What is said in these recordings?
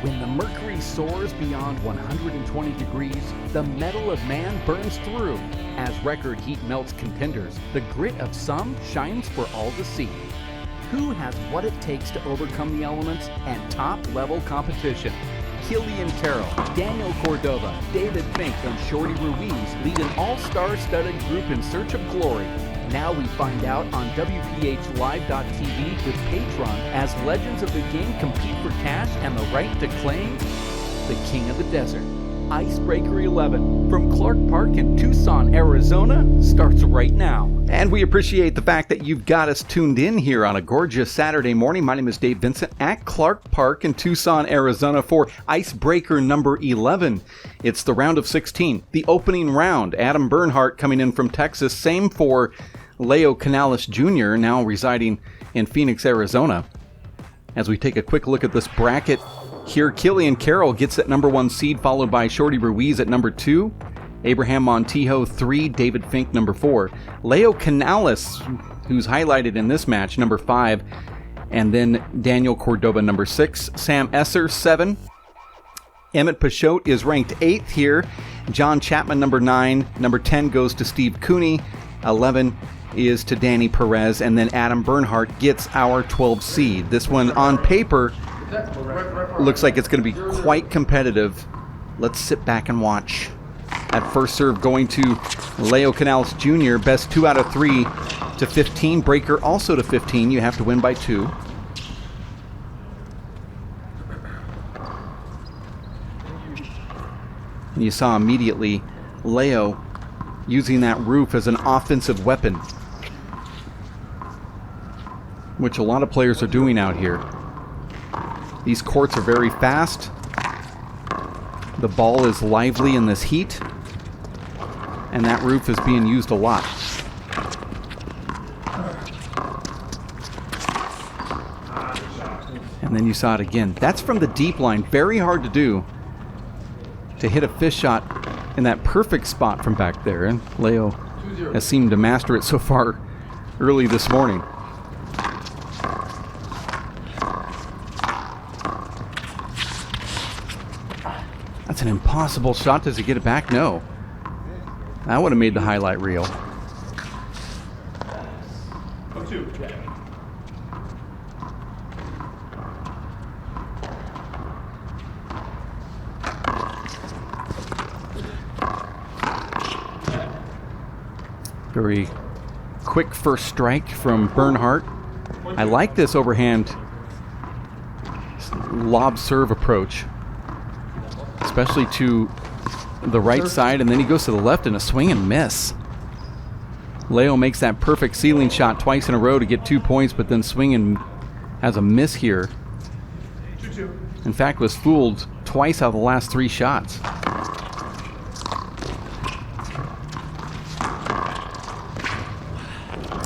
When the mercury soars beyond 120 degrees, the metal of man burns through. As record heat melts contenders, the grit of some shines for all to see. Who has what it takes to overcome the elements and top-level competition? Killian Carroll, Daniel Cordova, David Fink, and Shorty Ruiz lead an all-star studded group in search of glory. Now we find out on WPHLive.tv with Patron as legends of the game compete for cash and the right to claim the King of the Desert. Icebreaker 11 from Clark Park in Tucson, Arizona starts right now. And we appreciate the fact that you've got us tuned in here on a gorgeous Saturday morning. My name is Dave Vincent at Clark Park in Tucson, Arizona for Icebreaker number 11. It's the round of 16, the opening round. Adam Bernhard coming in from Texas. Same for Leo Canales Jr., now residing in Phoenix, Arizona. As we take a quick look at this bracket here, Killian Carroll gets that number 1 seed, followed by Shorty Ruiz at number 2. Abraham Montijo 3, David Fink number 4. Leo Canales, who's highlighted in this match, number 5. And then Daniel Cordova number 6. Sam Esser 7. Emmett Peixote is ranked 8th here. John Chapman number 9. Number 10 goes to Steve Cooney. 11 is to Danny Perez. And then Adam Bernhard gets our 12 seed. This one on paper looks like it's going to be quite competitive. Let's sit back and watch. At first serve going to Leo Canales Jr. Best 2 out of 3 to 15. Breaker also to 15. You have to win by 2. And you saw immediately Leo using that roof as an offensive weapon, which a lot of players are doing out here. These courts are very fast. The ball is lively in this heat, and that roof is being used a lot. And then you saw it again. That's from the deep line. Very hard to do, to hit a fish shot in that perfect spot from back there. And Leo has seemed to master it so far early this morning. That's an impossible shot. Does he get it back? No. That would have made the highlight reel. Very quick first strike from Bernhard. I like this overhand lob serve approach, especially to the right side, and then he goes to the left in a swing and miss. Leo makes that perfect ceiling shot twice in a row to get 2 points, but then swinging has a miss here. In fact, was fooled twice out of the last 3 shots.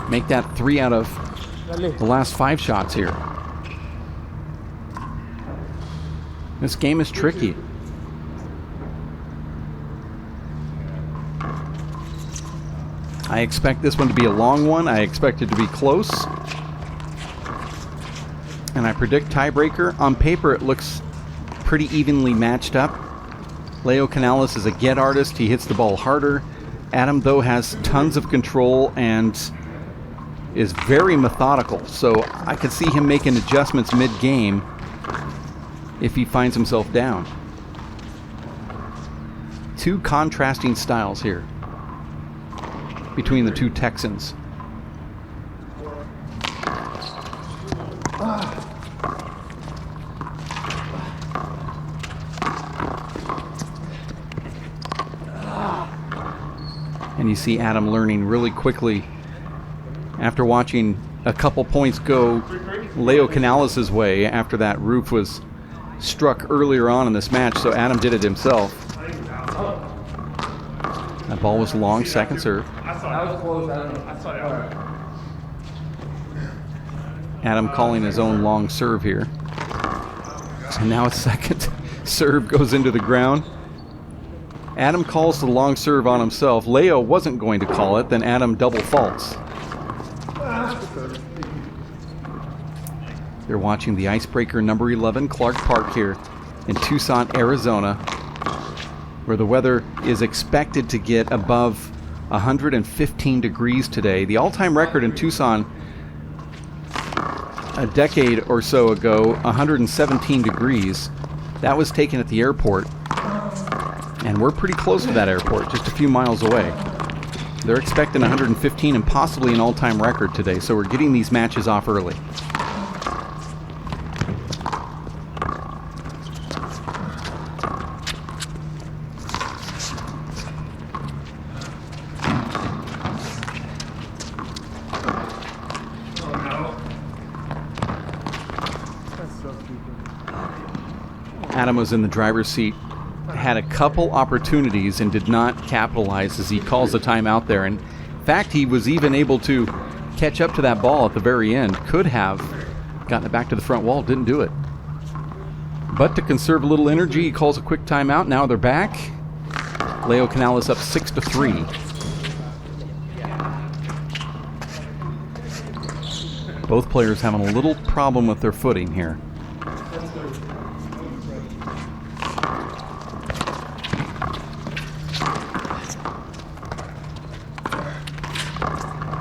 Make that 3 out of the last 5 shots here. This game is tricky. I expect this one to be a long one. I expect it to be close. And I predict tiebreaker. On paper, it looks pretty evenly matched up. Leo Canales is a get artist. He hits the ball harder. Adam, though, has tons of control and is very methodical. So I could see him making adjustments mid-game if he finds himself down. 2 contrasting styles here between the 2 Texans. And you see Adam learning really quickly after watching a couple points go Leo Canales' way after that roof was struck earlier on in this match, so Adam did it himself. That ball was long, second serve. Adam calling his own long serve here. And now a second serve goes into the ground. Adam calls the long serve on himself. Leo wasn't going to call it, then Adam double faults. You're watching the Icebreaker number 11, Clark Park here in Tucson, Arizona, where the weather is expected to get above 115 degrees today. The all-time record in Tucson a decade or so ago, 117 degrees. That was taken at the airport, and we're pretty close to that airport, just a few miles away. They're expecting 115 and possibly an all-time record today, so we're getting these matches off early. Adam was in the driver's seat, had a couple opportunities and did not capitalize as he calls the timeout there. And in fact, he was even able to catch up to that ball at the very end. Could have gotten it back to the front wall, didn't do it. But to conserve a little energy, he calls a quick timeout. Now they're back. Leo Canales up 6-3. Both players having a little problem with their footing here.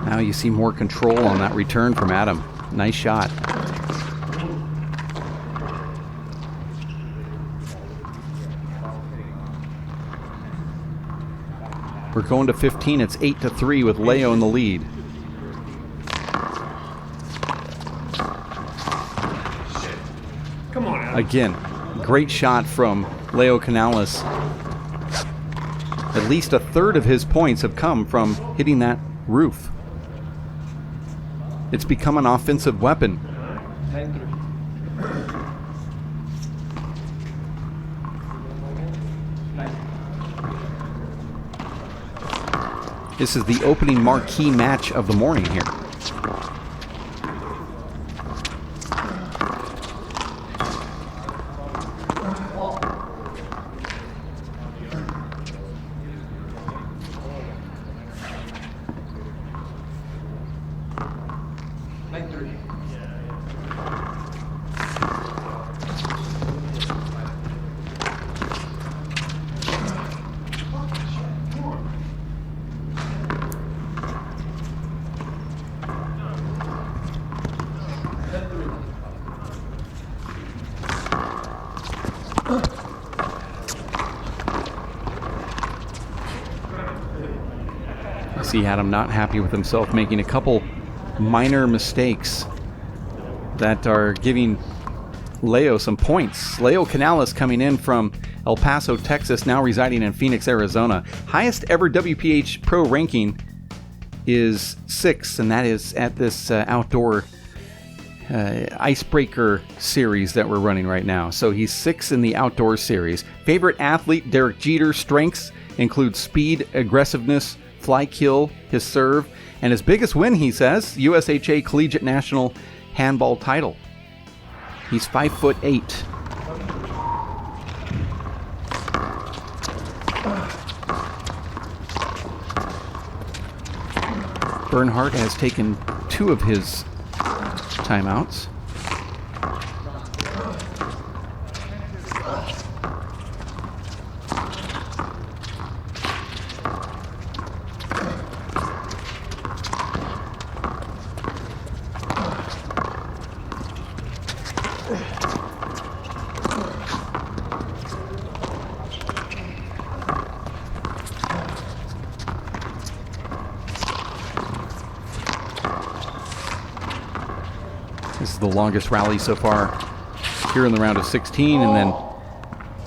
Now you see more control on that return from Adam. Nice shot. We're going to 15. It's 8-3 with Leo in the lead. Come on, Adam. Again, great shot from Leo Canales. At least a third of his points have come from hitting that roof. It's become an offensive weapon. This is the opening marquee match of the morning here. See Adam not happy with himself, making a couple minor mistakes that are giving Leo some points. Leo Canales coming in from El Paso, Texas, now residing in Phoenix, Arizona. Highest ever WPH pro ranking is 6, and that is at this outdoor Icebreaker series that we're running right now. So he's 6 in the outdoor series. Favorite athlete, Derek Jeter. Strengths include speed, aggressiveness, fly kill, his serve, and his biggest win, he says, USHA Collegiate National Handball title. He's 5'8". Bernhard has taken 2 of his timeouts. This is the longest rally so far here in the round of 16, and then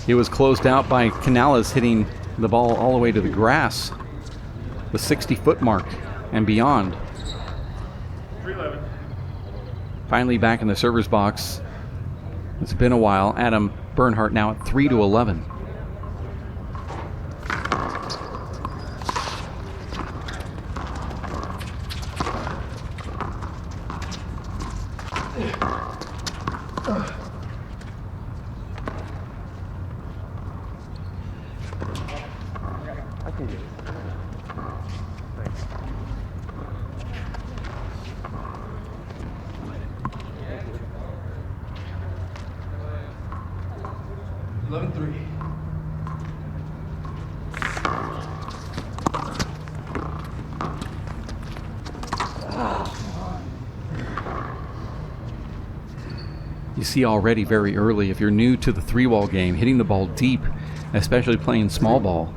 it was closed out by Canales hitting the ball all the way to the grass, the 60-foot mark and beyond. 311. Finally back in the server's box. It's been a while. Adam Bernhard now at 3-11. I can get it. Thanks. 11-3. You see already very early, if you're new to the 3-wall game, hitting the ball deep, especially playing small ball,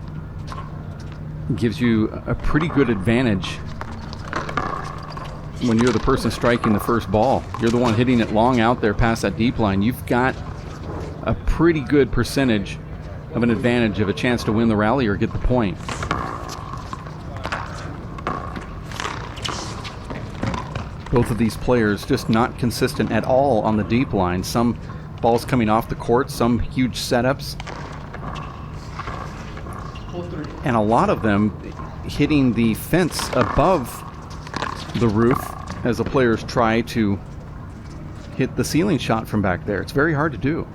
gives you a pretty good advantage when you're the person striking the first ball. You're the one hitting it long out there past that deep line. You've got a pretty good percentage of an advantage of a chance to win the rally or get the point. Both of these players just not consistent at all on the deep line. Some balls coming off the court, some huge setups, and a lot of them hitting the fence above the roof as the players try to hit the ceiling shot from back there. It's very hard to do.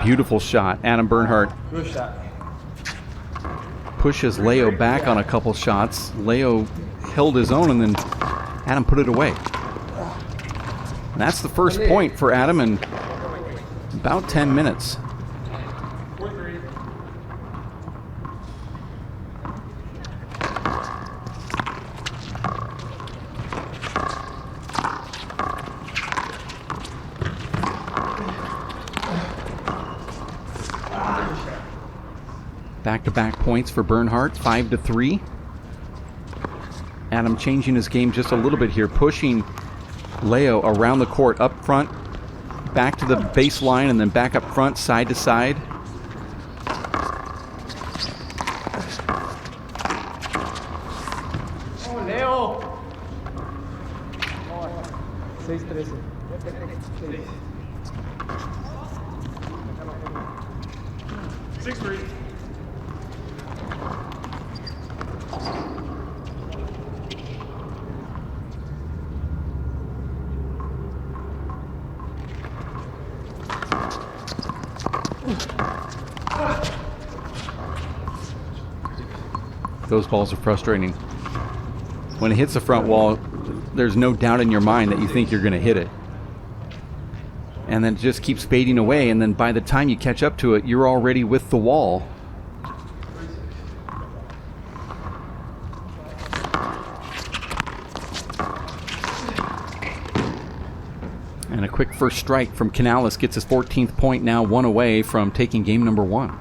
Beautiful shot. Adam Bernhard Good shot. pushes Leo back on a couple shots. Leo held his own, and then Adam put it away. And that's the first point for Adam in about 10 minutes. 4-3. Back-to-back points for Bernhard, 5-3. Adam changing his game just a little bit here, pushing Leo around the court, up front, back to the baseline, and then back up front, side to side. Oh, Leo. 6-13. 6-3. Those balls are frustrating. When it hits the front wall, there's no doubt in your mind that you think you're going to hit it. And then it just keeps fading away, and then by the time you catch up to it, you're already with the wall. And a quick first strike from Canales gets his 14th point, now one away from taking game number 1.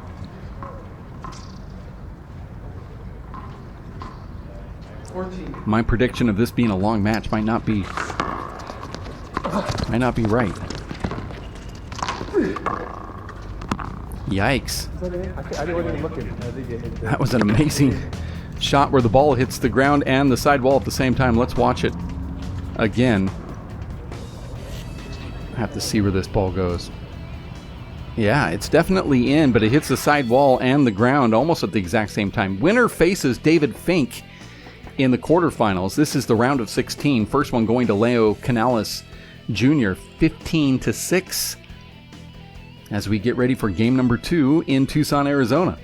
My prediction of this being a long match might not be right. Yikes. I wasn't even looking. That was an amazing shot where the ball hits the ground and the sidewall at the same time. Let's watch it again. I have to see where this ball goes. Yeah, it's definitely in, but it hits the sidewall and the ground almost at the exact same time. Winner faces David Fink in the quarterfinals. This is the round of 16. First one going to Leo Canales Jr., 15-6, as we get ready for game number 2 in Tucson, Arizona.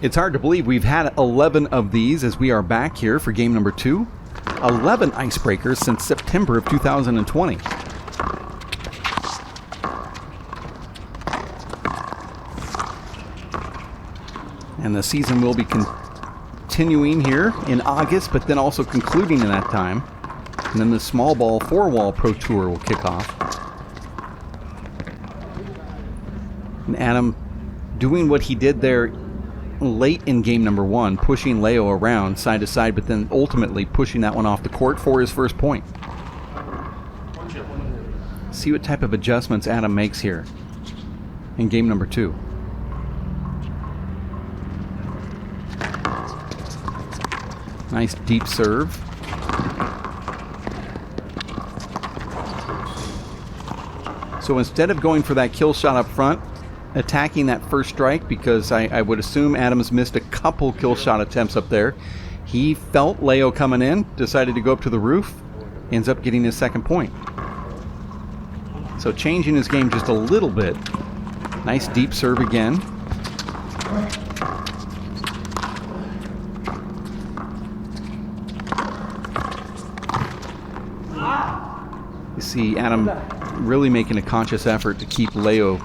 It's hard to believe we've had 11 of these as we are back here for game number 2. 11 icebreakers since September of 2020. And the season will be continuing here in August, but then also concluding in that time. And then the small ball 4-wall Pro Tour will kick off. And Adam doing what he did there late in game number 1, pushing Leo around side to side, but then ultimately pushing that one off the court for his first point. See what type of adjustments Adam makes here in game number 2. Nice deep serve. So instead of going for that kill shot up front, attacking that first strike because I would assume Adams missed a couple kill shot attempts up there. He felt Leo coming in, decided to go up to the roof, ends up getting his second point. So changing his game just a little bit. Nice deep serve again. You see Adam really making a conscious effort to keep Leo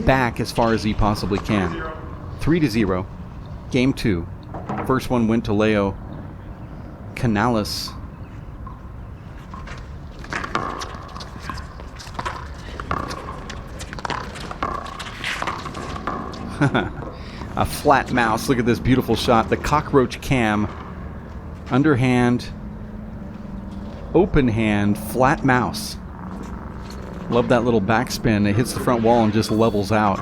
back as far as he possibly can. 3-0. Game 2. First one went to Leo Canales. A flat mouse. Look at this beautiful shot. The cockroach cam. Underhand. Open hand. Flat mouse. Love that little backspin. It hits the front wall and just levels out.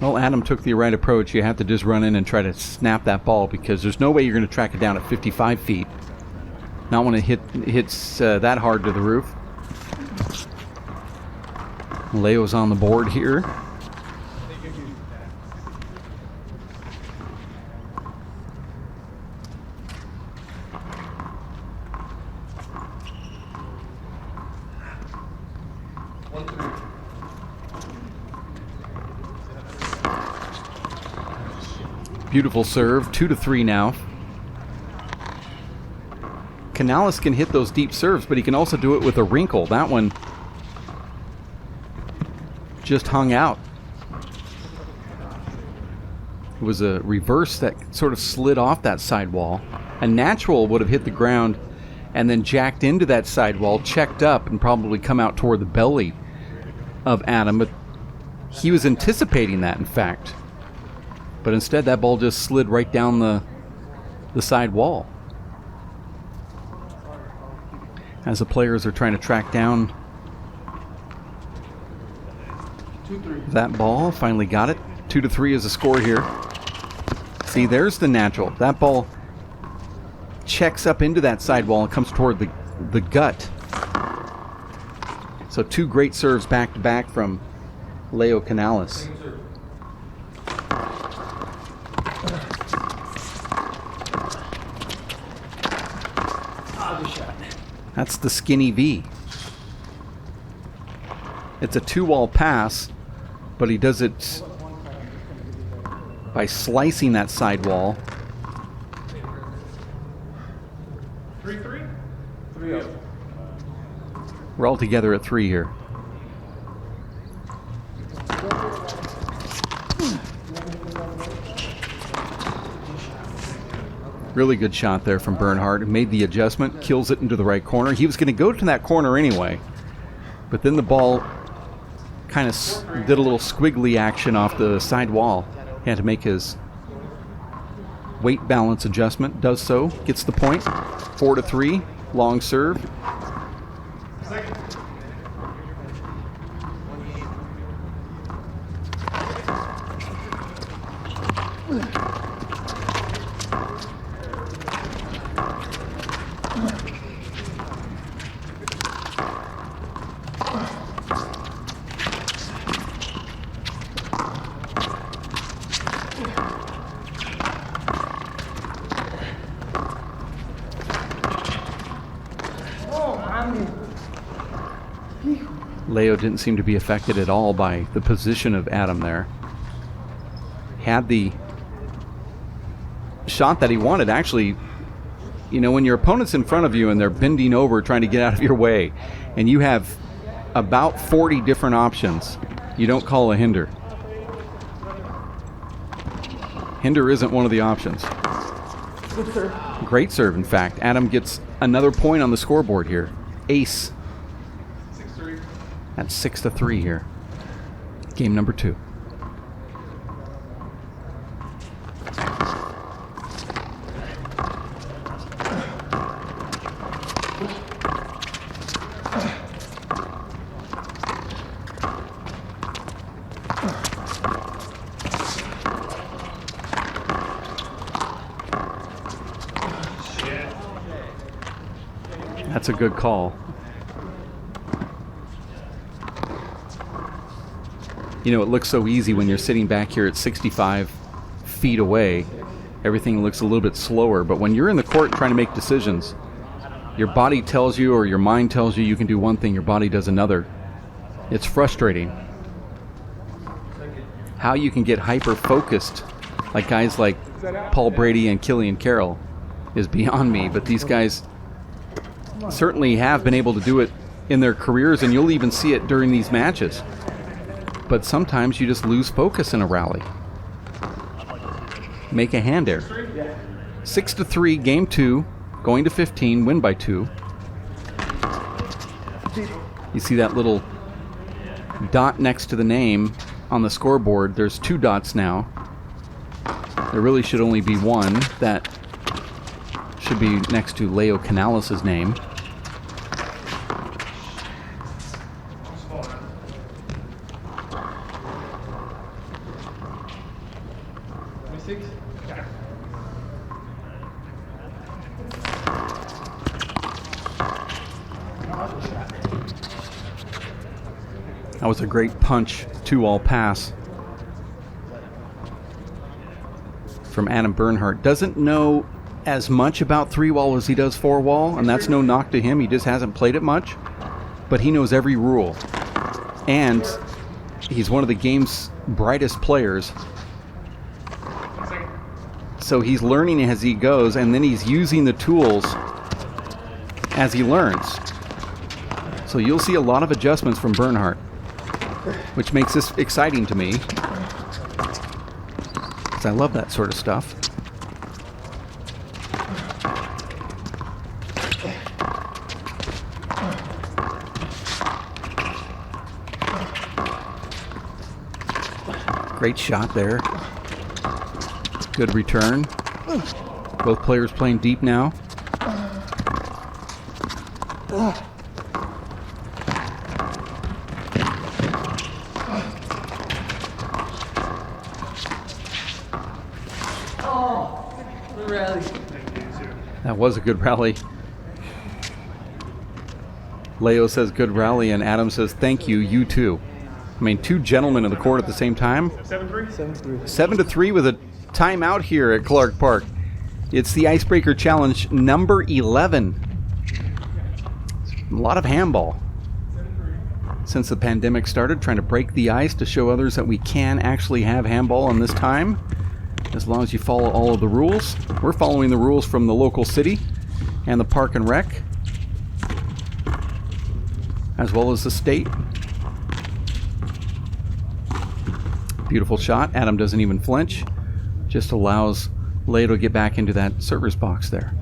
Well, Adam took the right approach. You have to just run in and try to snap that ball because there's no way you're going to track it down at 55 feet. Not when it hits that hard to the roof. Leo's on the board here. Beautiful serve. 2-3 now. Canales can hit those deep serves, but he can also do it with a wrinkle. That one just hung out. It was a reverse that sort of slid off that sidewall. A natural would have hit the ground and then jacked into that sidewall, checked up, and probably come out toward the belly of Adam. But he was anticipating that, in fact. But instead, that ball just slid right down the side wall. As the players are trying to track down that ball, finally got it. 2-3 is the score here. See, there's the natural. That ball checks up into that sidewall and comes toward the gut. So 2 great serves back to back from Leo Canales. That's the skinny V. It's a 2-wall pass, but he does it by slicing that sidewall. 3-3? 3-0. We're all together at 3 here. Really good shot there from Bernhard. Made the adjustment, kills it into the right corner. He was going to go to that corner anyway, but then the ball kind of did a little squiggly action off the side wall. He had to make his weight balance adjustment. Does so. Gets the point. 4-3. Long serve. Leo didn't seem to be affected at all by the position of Adam there. Had the shot that he wanted. Actually, you know, when your opponent's in front of you and they're bending over trying to get out of your way, and you have about 40 different options, you don't call a hinder. Hinder isn't one of the options. Good serve. Great serve, in fact. Adam gets another point on the scoreboard here. Ace. 6-3. That's 6-3 here. Game number 2. That's a good call. You know, it looks so easy when you're sitting back here at 65 feet away. Everything looks a little bit slower, but when you're in the court trying to make decisions, your body tells you or your mind tells you you can do one thing, your body does another. It's frustrating. How you can get hyper-focused, like guys like Paul Brady and Killian Carroll, is beyond me, but these guys certainly have been able to do it in their careers, and you'll even see it during these matches. But sometimes you just lose focus in a rally. Make a hand error. 6-3, game 2, going to 15, win by 2. You see that little dot next to the name on the scoreboard. There's 2 dots now. There really should only be one. That should be next to Leo Canales' name. That was a great punch, 2-all pass from Adam Bernhard. Doesn't know as much about 3-wall as he does 4-wall, and that's no knock to him. He just hasn't played it much, but he knows every rule. And he's one of the game's brightest players. So he's learning as he goes, and then he's using the tools as he learns. So you'll see a lot of adjustments from Bernhard, which makes this exciting to me, because I love that sort of stuff. Great shot there. Good return. Both players playing deep now. That was a good rally. Leo says good rally, and Adam says thank you, you too. I mean, 2 gentlemen in the court at the same time. 7-3? 7-3 with a timeout here at Clark Park. It's the Icebreaker Challenge number 11. A lot of handball. Since the pandemic started, trying to break the ice to show others that we can actually have handball in this time, as long as you follow all of the rules. We're following the rules from the local city and the Park and Rec, as well as the state. Beautiful shot. Adam doesn't even flinch. Just allows Leo to get back into that server's box there.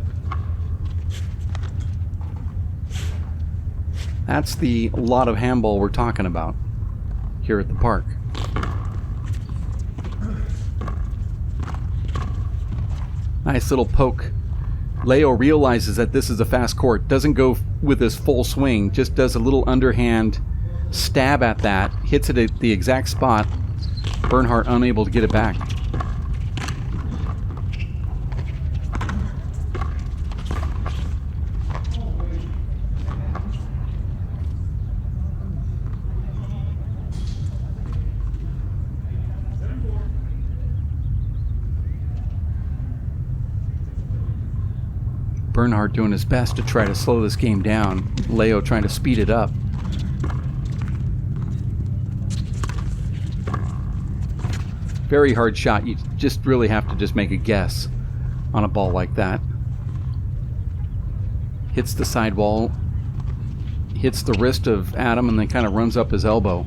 That's the lot of handball we're talking about here at the park. Nice little poke. Leo realizes that this is a fast court. Doesn't go with his full swing. Just does a little underhand stab at that. Hits it at the exact spot. Bernhard unable to get it back. Bernhard doing his best to try to slow this game down. Leo trying to speed it up. Very hard shot. You just really have to just make a guess on a ball like that. Hits the sidewall, hits the wrist of Adam, and then kind of runs up his elbow.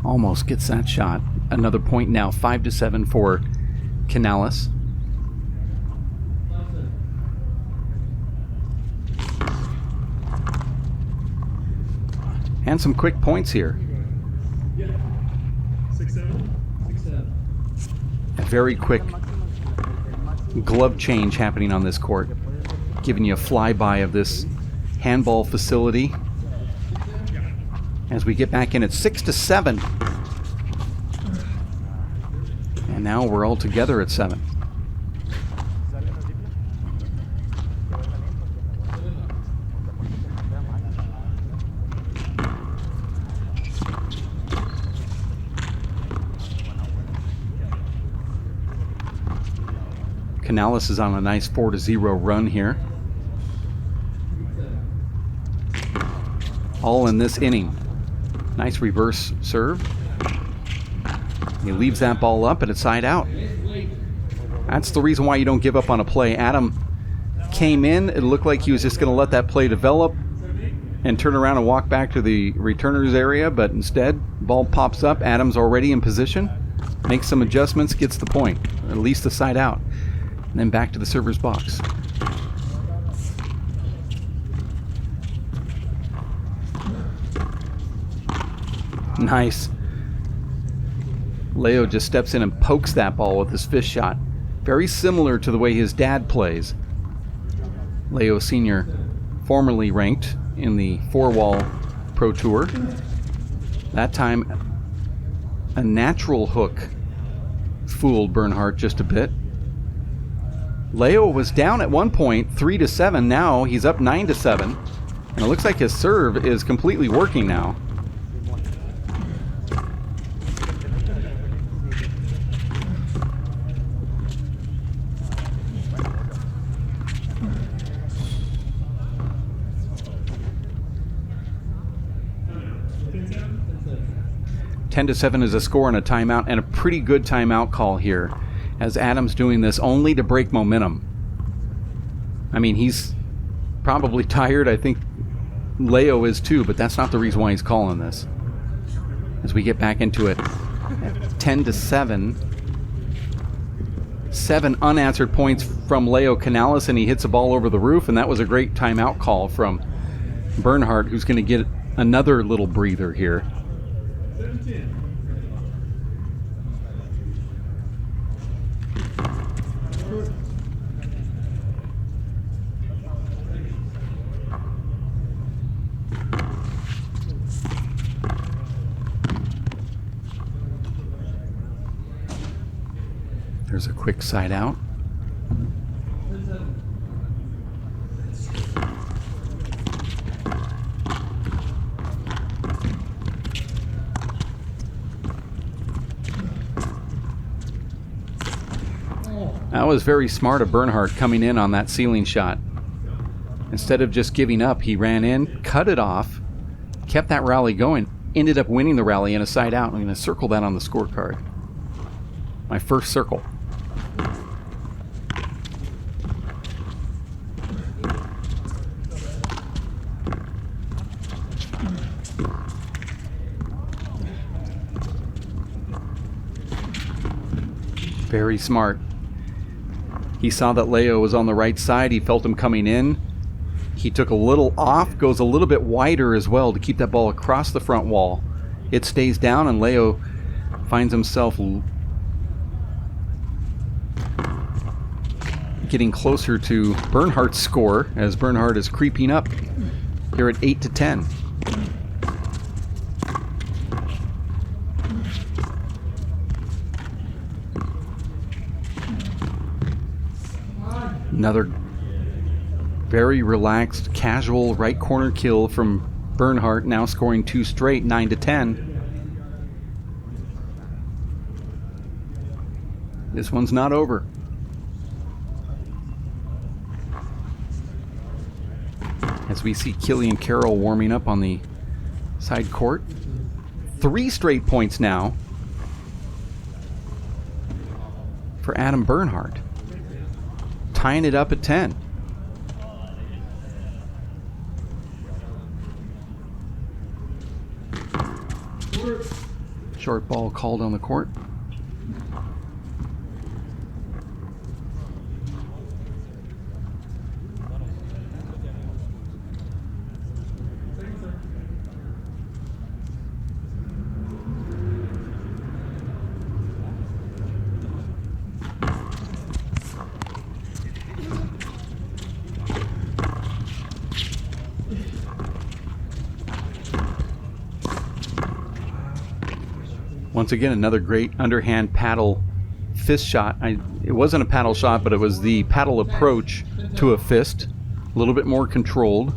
Almost gets that shot. Another point now, 5-7 for Canales. And some quick points here. 6-7. very quick glove change happening on this court, giving you a flyby of this handball facility. As we get back in at 6-7. And now we're all together at 7. Canales is on a nice 4-0 run here. All in this inning. Nice reverse serve. He leaves that ball up and it's side out. That's the reason why you don't give up on a play. Adam came in. It looked like he was just going to let that play develop and turn around and walk back to the returner's area, but instead, ball pops up. Adam's already in position. Makes some adjustments, gets the point. At least the side out. And then back to the server's box. Nice. Leo just steps in and pokes that ball with his fist shot. Very similar to the way his dad plays. Leo Sr., formerly ranked in the 4-wall Pro Tour. That time, a natural hook fooled Bernhard just a bit. Leo was down at one point, 3-7. Now he's up 9-7. And it looks like his serve is completely working now. Ten to 7 is a score and a timeout, and a pretty good timeout call here, as Adam's doing this only to break momentum. I mean, he's probably tired. I think Leo is too, but that's not the reason why he's calling this. As we get back into it, 10 to 7. 7 unanswered points from Leo Canales, and he hits a ball over the roof, and that was a great timeout call from Bernhard, who's going to get another little breather here. There's a quick side out. That was very smart of Bernhard coming in on that ceiling shot. Instead of just giving up, he ran in, cut it off, kept that rally going, ended up winning the rally in a side out. I'm going to circle that on the scorecard. My first circle. Very smart. He saw that Leo was on the right side. He felt him coming in. He took a little off, goes a little bit wider as well to keep that ball across the front wall. It stays down, and Leo finds himself getting closer to Bernhard's score as Bernhard is creeping up here at 8 to 10. Another very relaxed, casual right corner kill from Bernhard, now scoring 2 straight, 9 to 10. This one's not over. As we see Killian Carroll warming up on the side court. 3 straight points now for Adam Bernhard, tying it up at 10. Short ball called on the court. Once again, another great underhand paddle fist shot. It wasn't a paddle shot, but it was the paddle approach to a fist. A little bit more controlled.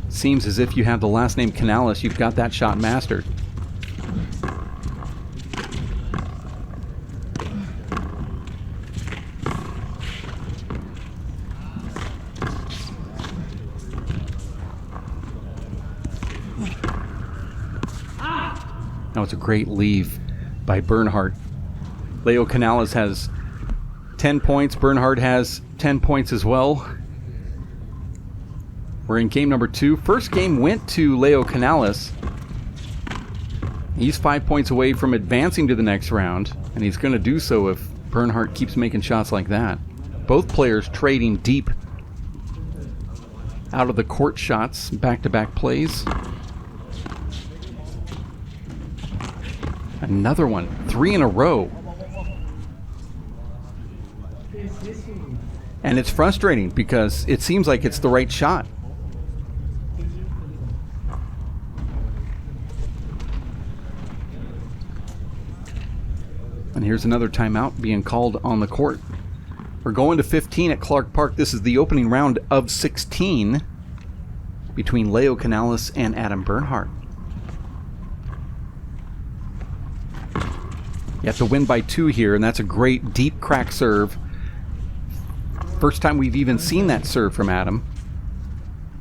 Seems as if you have the last name Canales, you've got that shot mastered. That was a great leave by Bernhard. Leo Canales has 10 points. Bernhard has 10 points as well. We're in game number 2. First game went to Leo Canales. He's 5 points away from advancing to the next round, and he's going to do so if Bernhard keeps making shots like that. Both players trading deep out of the court shots, back-to-back plays. Another one, 3 in a row. And it's frustrating because it seems like it's the right shot. And here's another timeout being called on the court. We're going to 15 at Clark Park. This is the opening round of 16 between Leo Canales and Adam Bernhard. You have to win by 2 here, and that's a great deep crack serve. First time we've even seen that serve from Adam.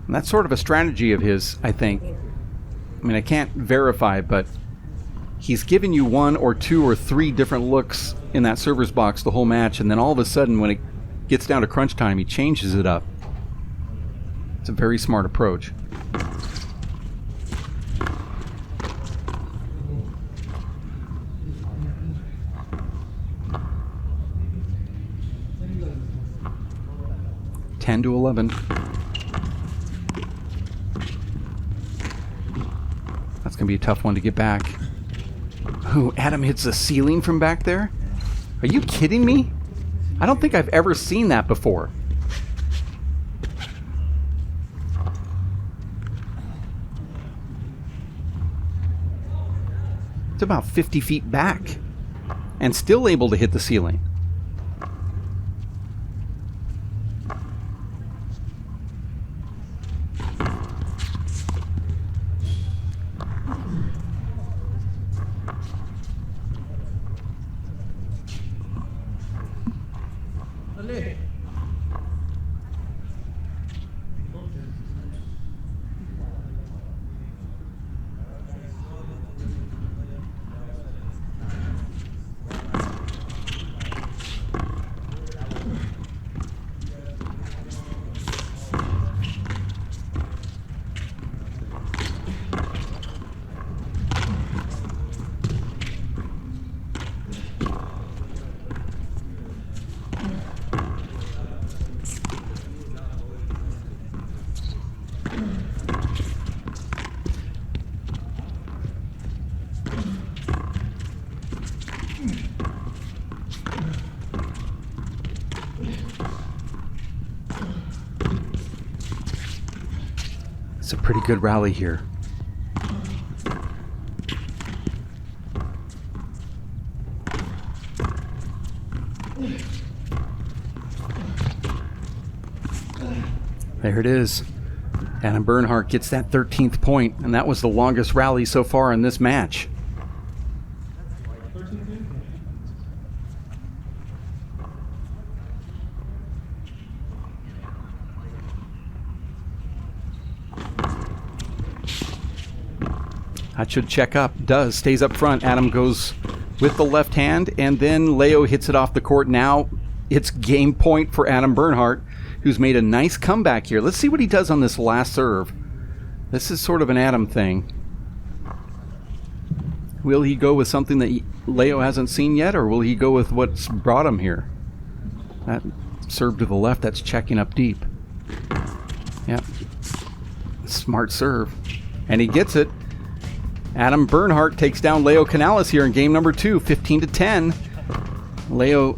And that's sort of a strategy of his, I think. I mean, I can't verify, but he's given you 1 or 2 or 3 different looks in that server's box the whole match, and then all of a sudden when it gets down to crunch time, he changes it up. It's a very smart approach. Ten to 11. That's going to be a tough one to get back. Ooh, Adam hits the ceiling from back there? Are you kidding me? I don't think I've ever seen that before. It's about 50 feet back and still able to hit the ceiling. It's a pretty good rally here. There it is. Adam Bernhard gets that 13th point, and that was the longest rally so far in this match. That should check up. Does. Stays up front. Adam goes with the left hand, and then Leo hits it off the court. Now it's game point for Adam Bernhard, who's made a nice comeback here. Let's see what he does on this last serve. This is sort of an Adam thing. Will he go with something that Leo hasn't seen yet, or will he go with what's brought him here? That serve to the left, that's checking up deep. Yep. Smart serve. And he gets it. Adam Bernhard takes down Leo Canales here in game number 2, 15-10. Leo,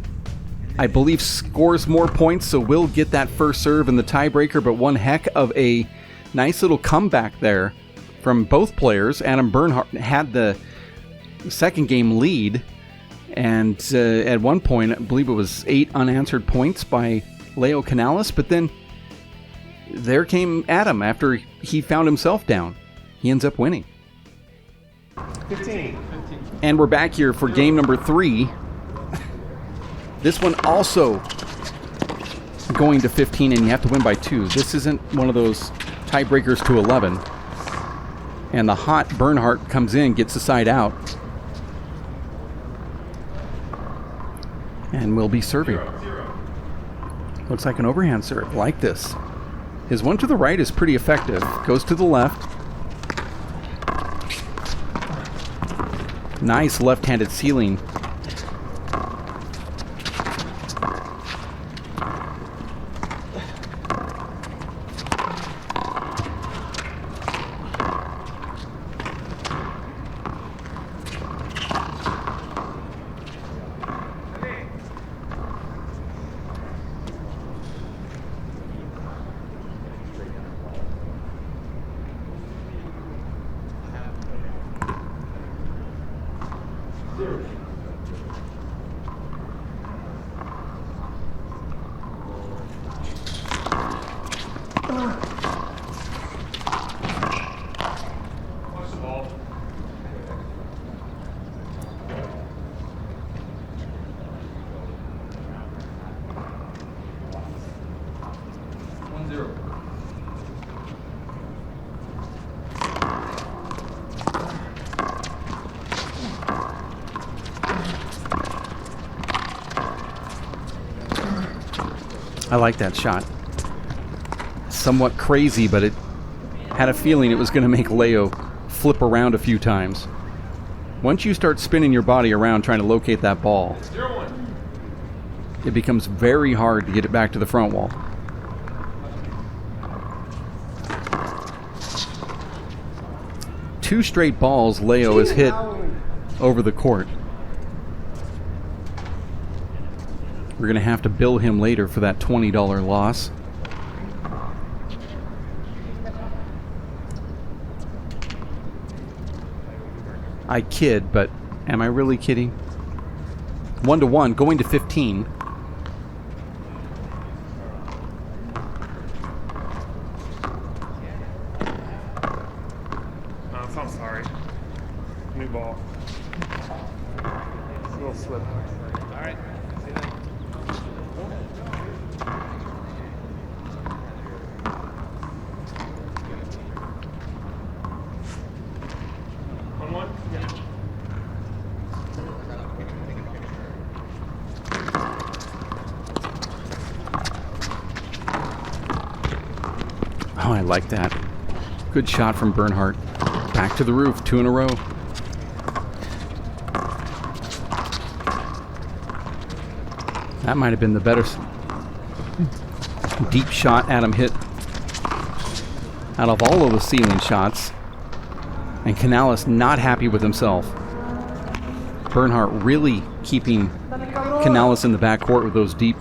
I believe, scores more points, so will get that first serve in the tiebreaker, but one heck of a nice little comeback there from both players. Adam Bernhard had the second game lead, and at one point, I believe it was 8 unanswered points by Leo Canales, but then there came Adam after he found himself down. He ends up winning. 15. And we're back here for game number 3. This one also going to 15, and you have to win by 2. This isn't one of those tiebreakers to 11. And the hot Bernhard comes in, gets the side out, and will be serving. Looks like an overhand serve, like this. His one to the right is pretty effective. Goes to the left. Nice left-handed ceiling. I like that shot. Somewhat crazy, but it had a feeling it was going to make Leo flip around a few times. Once you start spinning your body around trying to locate that ball, it becomes very hard to get it back to the front wall. Two straight balls Leo has hit over the court. We're going to have to bill him later for that $20 loss. I kid, but am I really kidding? 1-1, going to 15. I'm sorry. New ball. It's a little slip. All right. See that? 1-1? Yeah. Oh, I like that. Good shot from Bernhard. Back to the roof, 2 in a row. That might have been the better deep shot Adam hit out of all of the ceiling shots. And Canales not happy with himself. Bernhard really keeping Canales in the backcourt with those deep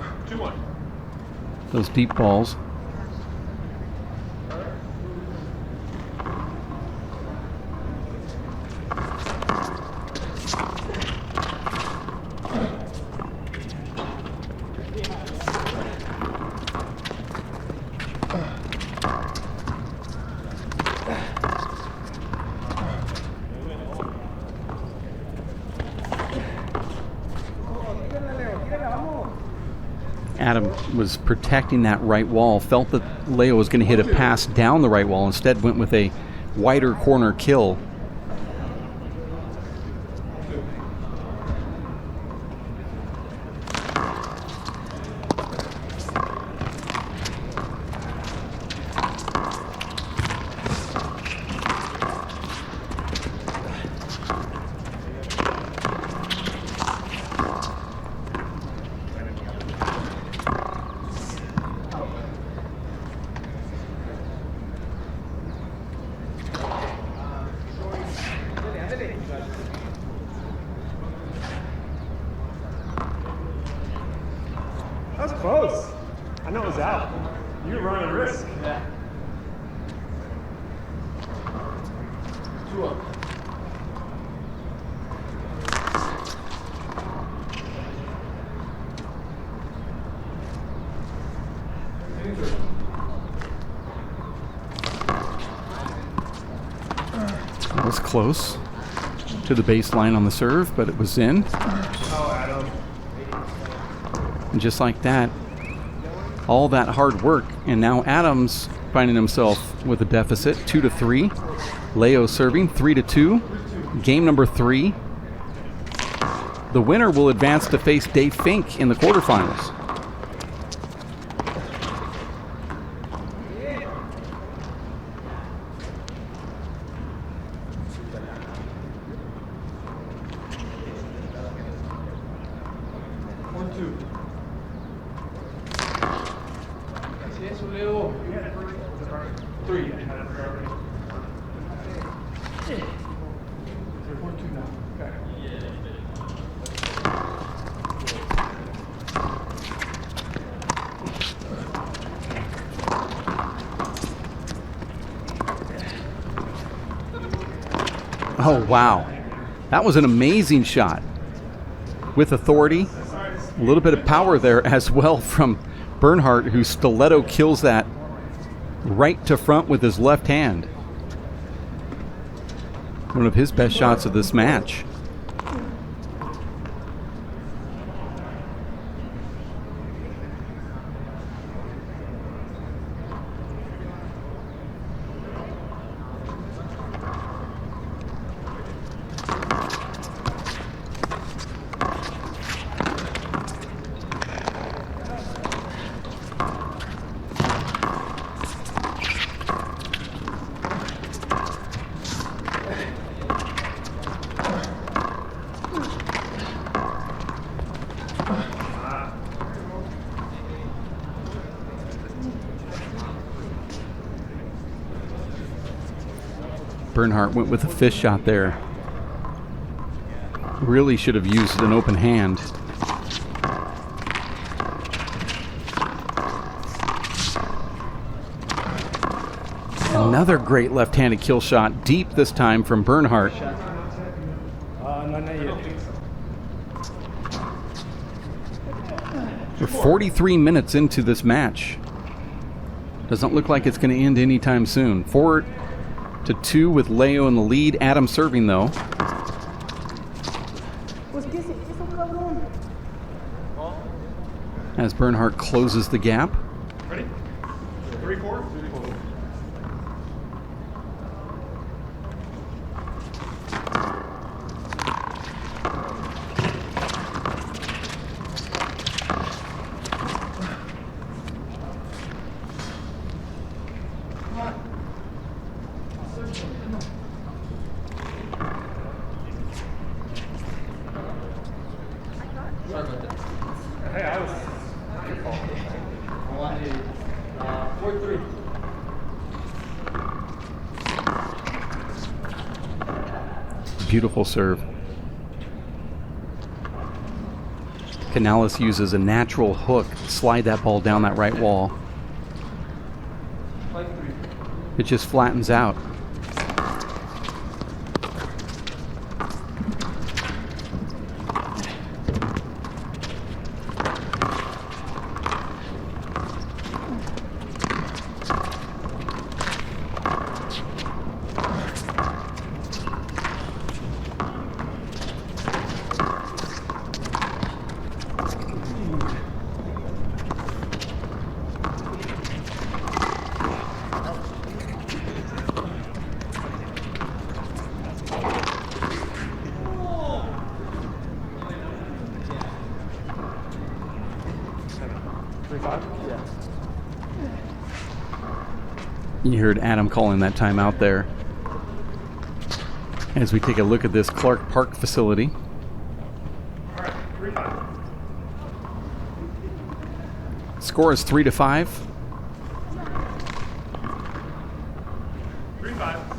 balls. Adam was protecting that right wall, felt that Leo was going to hit a pass down the right wall, instead went with a wider corner kill. That was close. I know it was out. You were running a risk. Yeah. That was close to the baseline on the serve, but it was in. Oh, Adam. And just like that, all that hard work, and now Adams finding himself with a deficit, 2-3. Leo serving 3-2. Game number 3. The winner will advance to face Dave Fink in the quarterfinals. Oh, wow. That was an amazing shot. With authority. A little bit of power there as well from Bernhard, who stiletto kills that right to front with his left hand. One of his best shots of this match. Bernhard went with a fish shot there. Really should have used an open hand. Another great left-handed kill shot, deep this time from Bernhard. We're 43 minutes into this match. Doesn't look like it's going to end anytime soon. 4-2 with Leo in the lead. Adam serving though. As Bernhard closes the gap. Ready? 3-4. Hey, I was. I wanted 4-3. Beautiful serve. Canales uses a natural hook to slide that ball down that right wall. It just flattens out. You heard Adam calling that timeout there. As we take a look at this Clark Park facility. All right, 3-5. Score is 3-5. 3-5.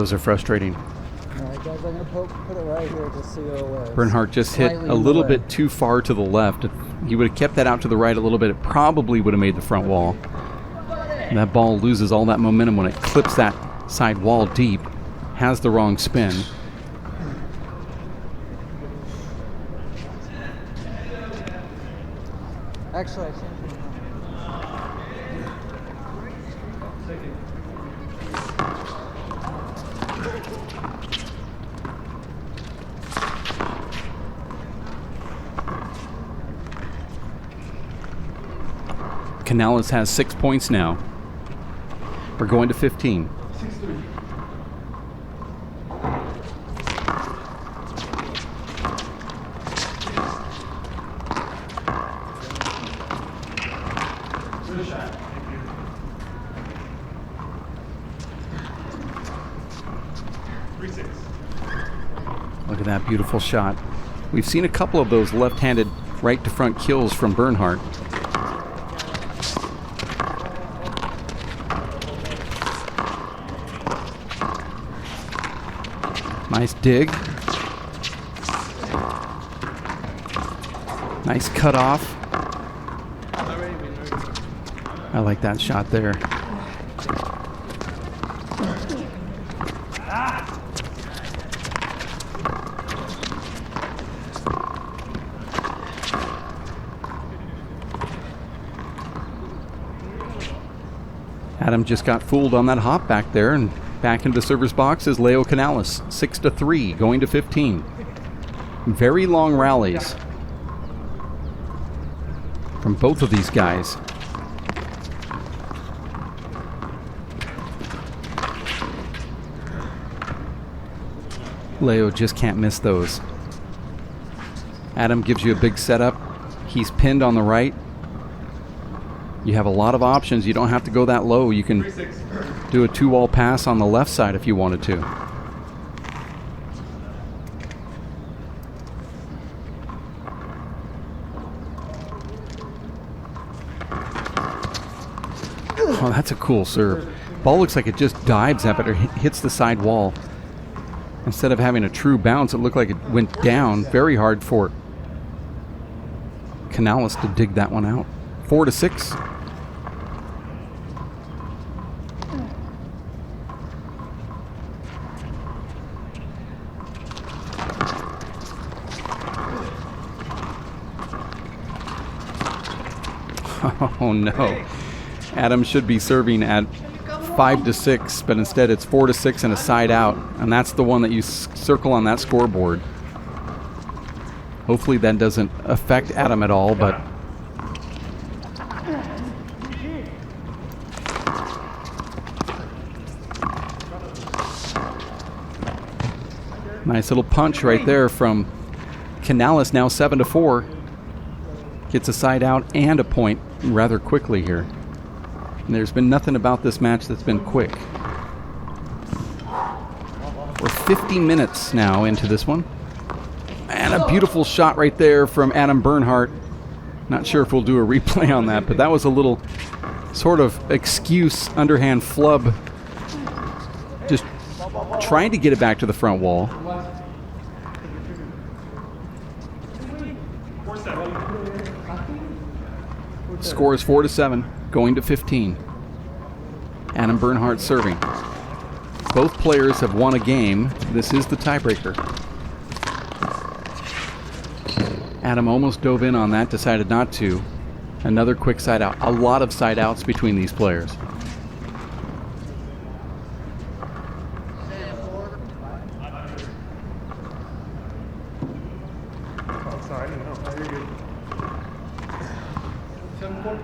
those are frustrating. All right, guys, I'm going to put it right here just so you're aware. Bernhard just hit Slightly a little in the way. bit too far to the left. If he would have kept that out to the right a little bit, it probably would have made the front wall. And that ball loses all that momentum when it clips that side wall deep. Has the wrong spin. Actually, I think Canales has 6 points now. We're going to 15. Look at that beautiful shot. We've seen a couple of those left-handed right to front kills from Bernhard. Nice dig. Nice cut off. I like that shot there. Adam just got fooled on that hop back there, and back into the server's box is Leo Canales, 6-3, going to 15. Very long rallies from both of these guys. Leo just can't miss those. Adam gives you a big setup. He's pinned on the right. You have a lot of options. You don't have to go that low. You can do a 2-wall pass on the left side if you wanted to. Oh, that's a cool serve. Ball looks like it just dives up it or hits the side wall. Instead of having a true bounce, it looked like it went down. Very hard for Canales to dig that one out. 4-6. Oh no. Adam should be serving at 5-6, but instead it's 4-6 and a side out, and that's the one that you circle on that scoreboard. Hopefully that doesn't affect Adam at all, but nice little punch right there from Canales, now 7-4. Gets a side out and a point rather quickly here. And there's been nothing about this match that's been quick. We're 50 minutes now into this one. And a beautiful shot right there from Adam Bernhard. Not sure if we'll do a replay on that, but that was a little sort of excuse underhand flub. Just trying to get it back to the front wall. Score is 4-7, going to 15. Adam Bernhard serving. Both players have won a game. This is the tiebreaker. Adam almost dove in on that, decided not to. Another quick side out. A lot of side outs between these players. Oh, sorry, I didn't know. Oh, you're good. 7-4?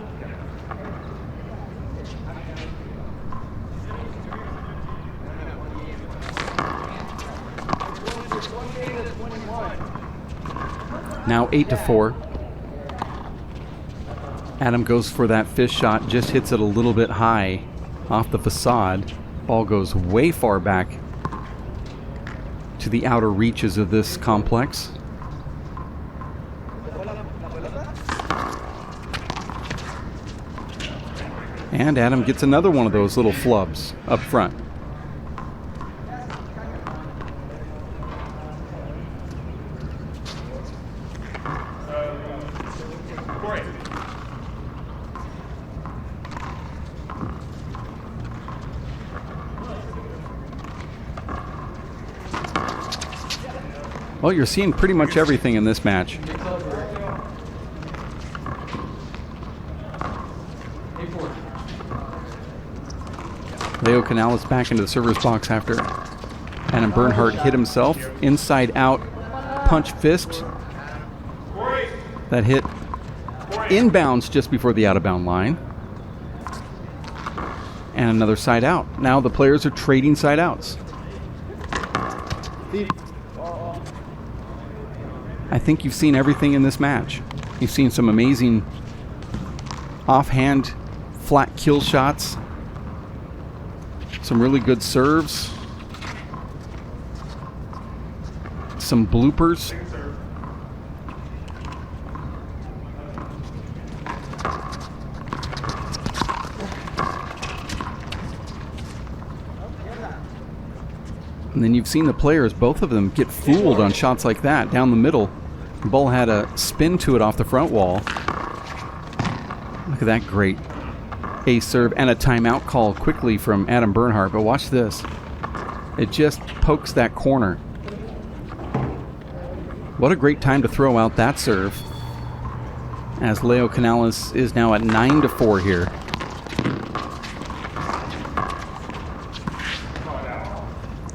Now 8-4. Adam goes for that fish shot, just hits it a little bit high off the facade. Ball goes way far back to the outer reaches of this complex. And Adam gets another one of those little flubs up front. Well, you're seeing pretty much everything in this match. Leo Canales back into the server's box after Adam Bernhard hit himself. Inside out punch fist. That hit inbounds just before the out of bound line. And another side out. Now the players are trading side outs. I think you've seen everything in this match. You've seen some amazing offhand flat kill shots. Some really good serves. Some bloopers. And then you've seen the players, both of them, get fooled on shots like that down the middle. The ball had a spin to it off the front wall. Look at that great ace serve and a timeout call quickly from Adam Bernhard. But watch this. It just pokes that corner. What a great time to throw out that serve. As Leo Canales is now at 9-4 here.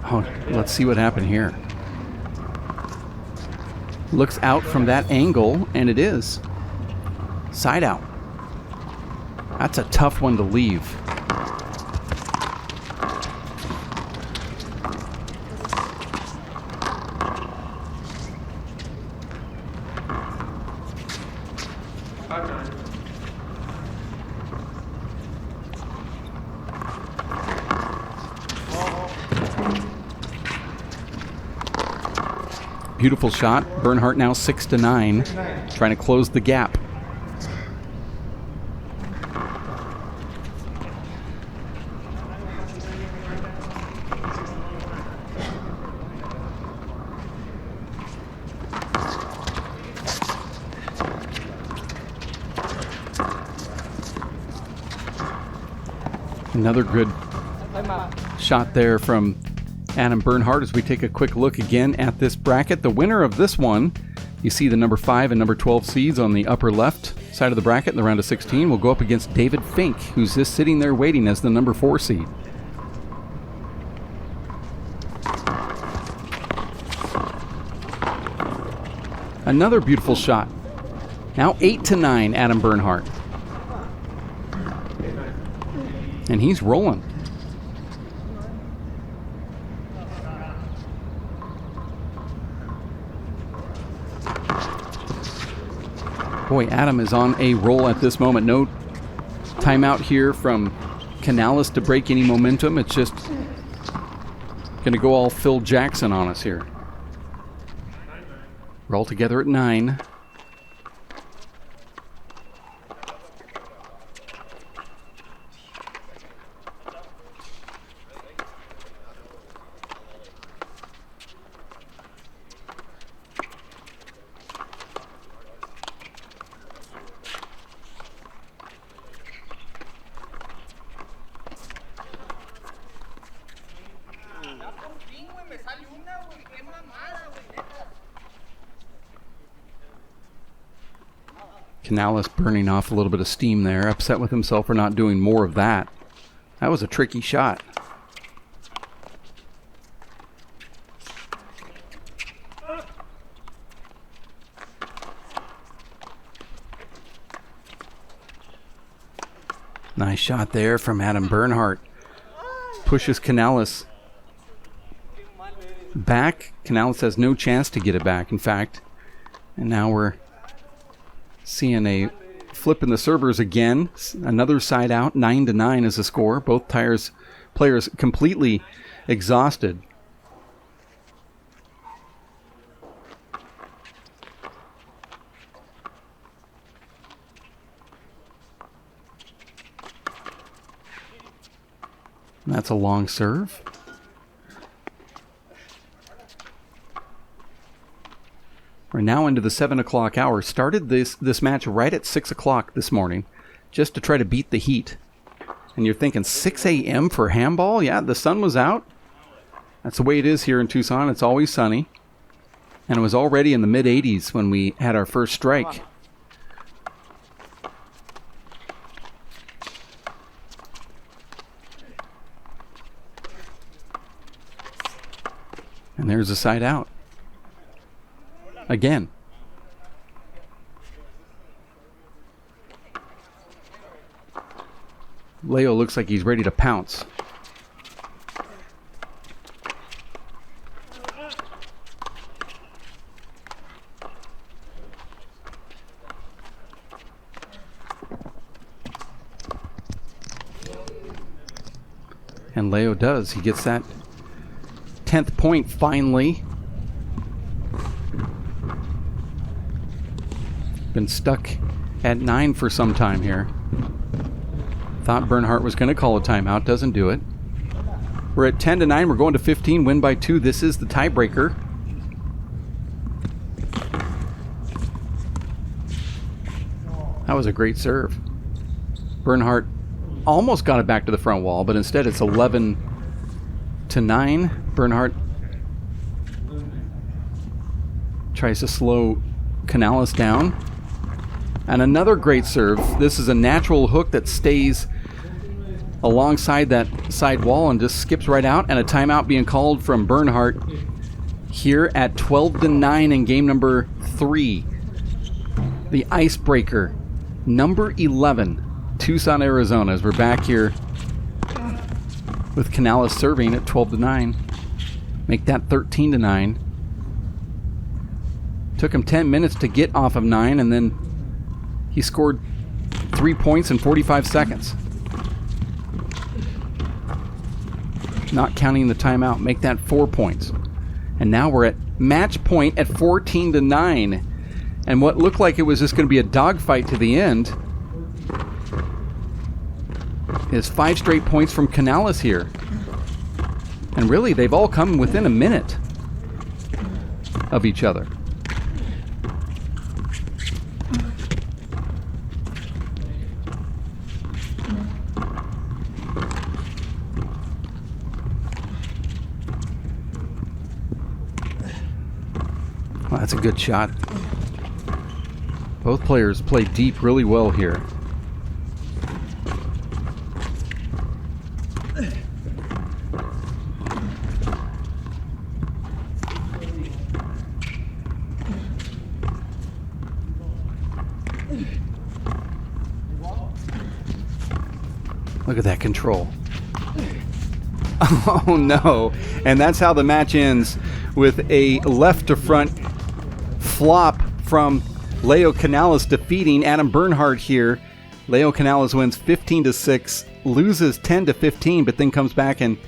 Oh, let's see what happened here. Looks out from that angle, and it is. Side out. That's a tough one to leave. Beautiful shot. Bernhard now 6-9, trying to close the gap. Another good shot there from Adam Bernhard as we take a quick look again at this bracket. The winner of this one, you see the number 5 and number 12 seeds on the upper left side of the bracket in the round of 16, will go up against David Fink, who's just sitting there waiting as the number 4 seed. Another beautiful shot. Now 8-9, Adam Bernhard. And he's rolling. Boy, Adam is on a roll at this moment. No timeout here from Canales to break any momentum. It's just going to go all Phil Jackson on us here. We're all together at 9. Canales burning off a little bit of steam there, upset with himself for not doing more of that. That was a tricky shot. Nice shot there from Adam Bernhard. Pushes Canales back. Canales has no chance to get it back, in fact. And now we're seeing a flip in the servers again. Another side out. 9-9 is the score. Both players completely exhausted. That's a long serve. We're now into the 7 o'clock hour. Started this match right at 6 o'clock this morning just to try to beat the heat. And you're thinking 6 a.m. for handball? Yeah, the sun was out. That's the way it is here in Tucson. It's always sunny. And it was already in the mid-80s when we had our first strike. And there's a side out. Again. Leo looks like he's ready to pounce. And Leo does. He gets that 10th point finally. Been stuck at 9 for some time here. Thought Bernhard was going to call a timeout. Doesn't do it. We're at 10-9. We're going to 15. Win by 2. This is the tiebreaker. That was a great serve. Bernhard almost got it back to the front wall, but instead it's 11-9. Bernhard tries to slow Canales down. And another great serve. This is a natural hook that stays alongside that side wall and just skips right out. And a timeout being called from Bernhard here at 12-9 in game number 3. The Icebreaker, number 11. Tucson, Arizona, as we're back here with Canales serving at 12-9. Make that 13-9. Took him 10 minutes to get off of 9, and then he scored 3 points in 45 seconds. Not counting the timeout, make that 4 points. And now we're at match point at 14-9. And what looked like it was just going to be a dogfight to the end is 5 straight points from Canales here. And really, they've all come within a minute of each other. Well, that's a good shot. Both players play deep really well here. Look at that control. Oh no. And that's how the match ends, with a left to front flop from Leo Canales defeating Adam Bernhard here. Leo Canales wins 15-6, loses 10-15, but then comes back and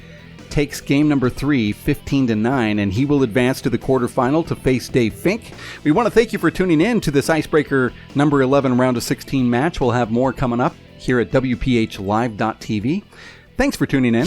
takes game number 3, 15-9, and he will advance to the quarterfinal to face Dave Fink. We want to thank you for tuning in to this Icebreaker number 11 round of 16 match. We'll have more coming up here at WPHlive.tv. Thanks for tuning in.